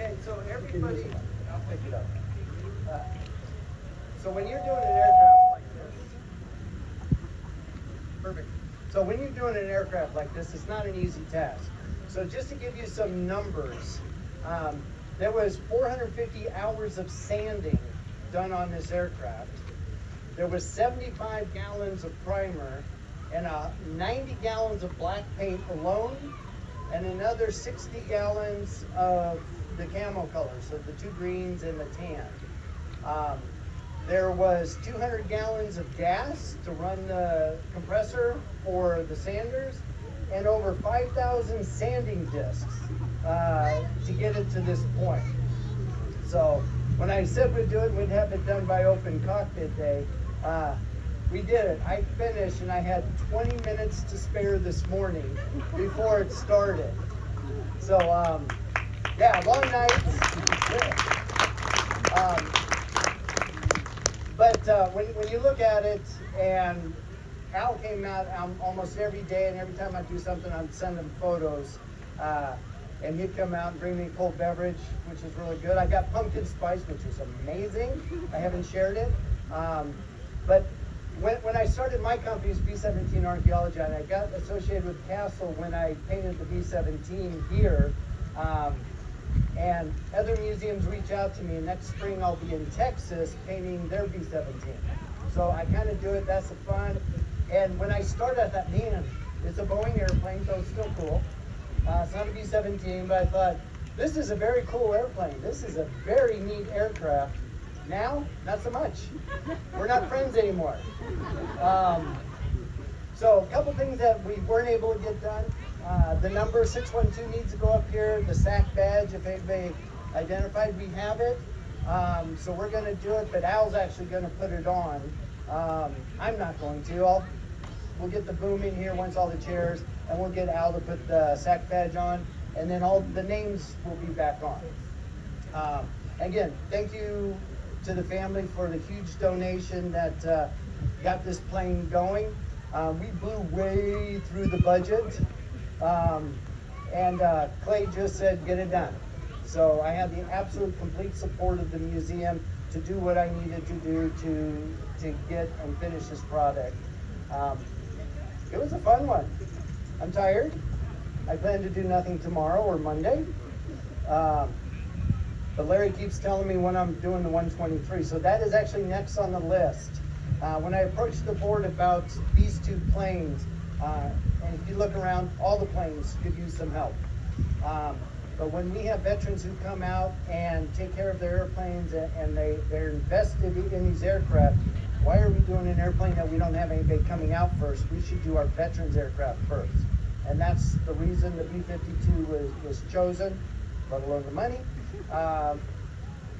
Okay, so everybody, I'll pick it up. So when you're doing an aircraft like this, perfect. So when you're doing an aircraft like this, it's not an easy task. So just to give you some numbers, there was 450 hours of sanding done on this aircraft. There was 75 gallons of primer and 90 gallons of black paint alone, and another 60 gallons of the camo colors, so the two greens and the tan. There was 200 gallons of gas to run the compressor for the sanders, and over 5,000 sanding discs to get it to this point. So when I said we'd do it, we'd have it done by open cockpit day. We did it. I finished, and I had 20 minutes to spare this morning before it started. So, yeah, long nights. But when you look at it, and Al came out almost every day, and every time I do something, I'd send him photos. And he'd come out and bring me a cold beverage, which is really good. I got pumpkin spice, which is amazing. I haven't shared it. But when I started my company's B-17 Archaeology, and I got associated with Castle when I painted the B-17 here, and other museums reach out to me, and next spring I'll be in Texas painting their B-17. So I kind of do it, that's the fun. And when I started, I thought, man, it's a Boeing airplane, so it's still cool. It's not a B-17, but I thought, this is a very cool airplane. This is a very neat aircraft. Now, not so much. We're not friends anymore. So a couple things that we weren't able to get done. The number 612 needs to go up here. The SAC badge, if anybody identified, we have it. So we're going to do it, but Al's actually going to put it on. I'm not going to. We'll get the boom in here once all the chairs, and we'll get Al to put the SAC badge on, and then all the names will be back on. Again, thank you to the family for the huge donation that got this plane going. We blew way through the budget, and Clay just said, get it done. So I had the absolute complete support of the museum to do what I needed to do to get and finish this product. It was a fun one. I'm tired. I plan to do nothing tomorrow or Monday. But Larry keeps telling me when I'm doing the 123. So that is actually next on the list. When I approached the board about these two planes, and if you look around, all the planes could use some help. But when we have veterans who come out and take care of their airplanes and they're invested in these aircraft, why are we doing an airplane that we don't have anybody coming out first? We should do our veterans aircraft first. And that's the reason the B-52 was chosen, let alone the money.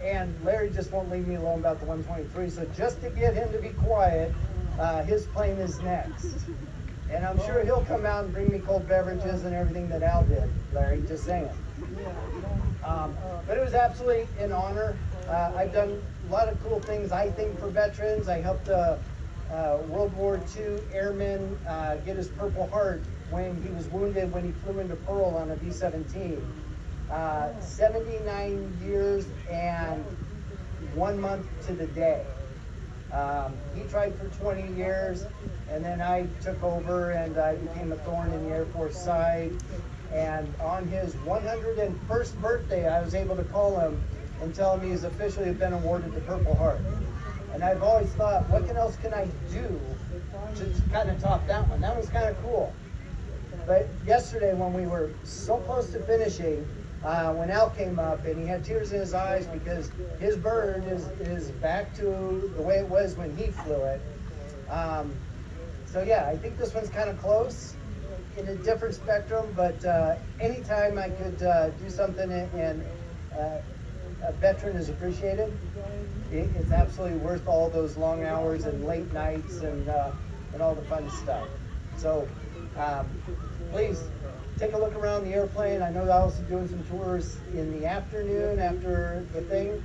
And Larry just won't leave me alone about the 123. So just to get him to be quiet, his plane is next. And I'm sure he'll come out and bring me cold beverages and everything that Al did, Larry, just saying. But it was absolutely an honor. I've done a lot of cool things, I think, for veterans. I helped a World War II airman get his Purple Heart when he was wounded when he flew into Pearl on a B-17. 79 years and 1 month to the day. He tried for 20 years, and then I took over and I became a thorn in the Air Force side. And on his 101st birthday, I was able to call him and tell him he's officially been awarded the Purple Heart. And I've always thought, what else can I do to kind of top that one? That was kind of cool. But yesterday, when we were so close to finishing, when Al came up and he had tears in his eyes because his bird is back to the way it was when he flew it. So yeah, I think this one's kind of close in a different spectrum, but anytime I could do something and a veteran is appreciated, it's absolutely worth all those long hours and late nights and all the fun stuff. So please take a look around the airplane. I know I was doing some tours in the afternoon after the thing.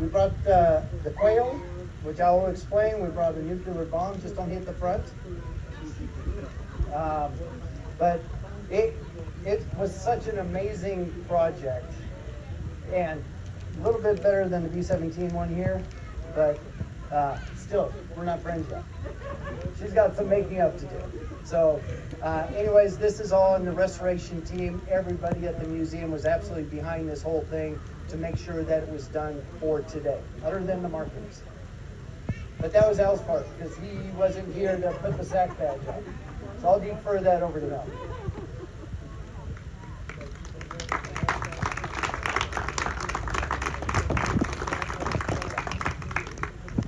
We brought the quail, which I will explain. We brought a nuclear bomb, just don't hit the front. But it was such an amazing project. And a little bit better than the B-17 one here, but still, we're not friends yet. She's got some making up to do. So anyways, this is all in the restoration team. Everybody at the museum was absolutely behind this whole thing to make sure that it was done for today, other than the markings. But that was Al's part, because he wasn't here to put the sack badge on. So I'll defer that over to Mel.